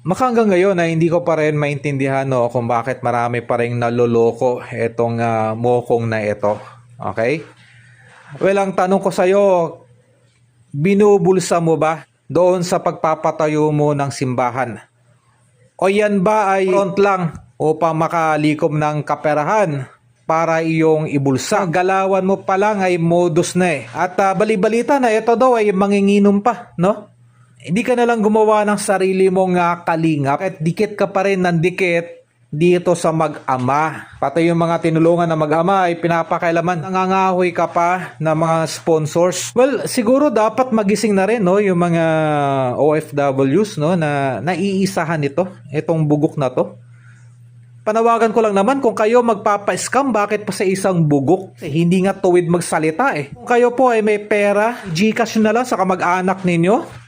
Hanggang ngayon na hindi ko pa rin maintindihan no, kung bakit marami pa rin naloloko itong mokong na ito. Okay? Well, ang tanong ko sa'yo, binubulsa mo ba doon sa pagpapatayo mo ng simbahan? O yan ba ay front lang upang makalikom ng kaperahan para iyong ibulsa? Galawan mo pa lang ay modus na eh. At bali-balita na ito daw ay manginginom pa, no? Hindi ka na lang gumawa ng sarili mong kalingap at dikit ka pa rin ng dikit dito sa mag-ama. Pati yung mga tinulungan na mag-ama ay pinapakailaman. Nangangahoy ka pa ng mga sponsors. Well, siguro dapat magising na rin no, yung mga OFWs no, na naiisahan ito, itong bugok na to. Panawagan ko lang naman, kung kayo magpapa-scam, bakit pa sa isang bugok? Hindi nga tuwid magsalita eh. Kung kayo po ay may pera, Gcash na lang sa kamag-anak ninyo.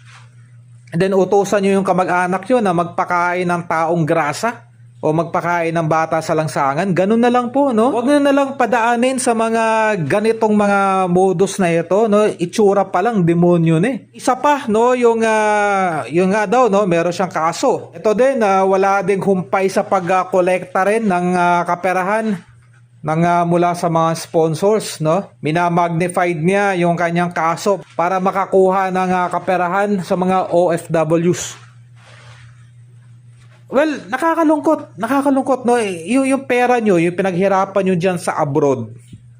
And then utusan nyo yung kamag-anak nyo na magpakain ng taong grasa o magpakain ng bata sa langsangan. Ganun na lang po, no? Huwag na lang padaanin sa mga ganitong mga modus na ito, no? Itsura pa lang, demonyo na eh. Isa pa, no? Yung nga daw, no? Meron siyang kaso. Ito din, wala ding humpay sa pag-kolekta rin ng kaperahan mula sa mga sponsors, no? Minamagnified niya yung kanyang kaso para makakuha ng kaperahan sa mga OFWs. Well, nakakalungkot, no? Yung pera nyo, yung pinaghirapan nyo dyan sa abroad,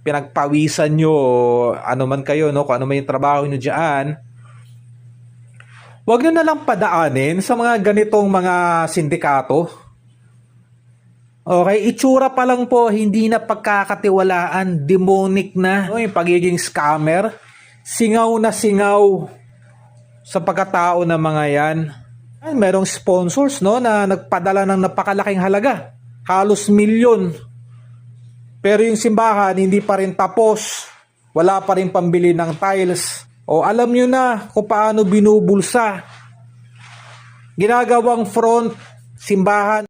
pinagpawisan nyo, ano man kayo, no? Kung ano man yung trabaho nyo dyan, huwag nyo na lang padaanin sa mga ganitong mga sindikato. Okay, itsura pa lang po, hindi na pagkakatiwalaan, demonic na. No, yung pagiging scammer, singaw na singaw sa pagkatao ng mga yan. Ay, merong sponsors no, na nagpadala ng napakalaking halaga, halos milyon. Pero yung simbahan, hindi pa rin tapos, wala pa rin pambili ng tiles. O alam nyo na kung paano binubulsa. Ginagawang front, simbahan.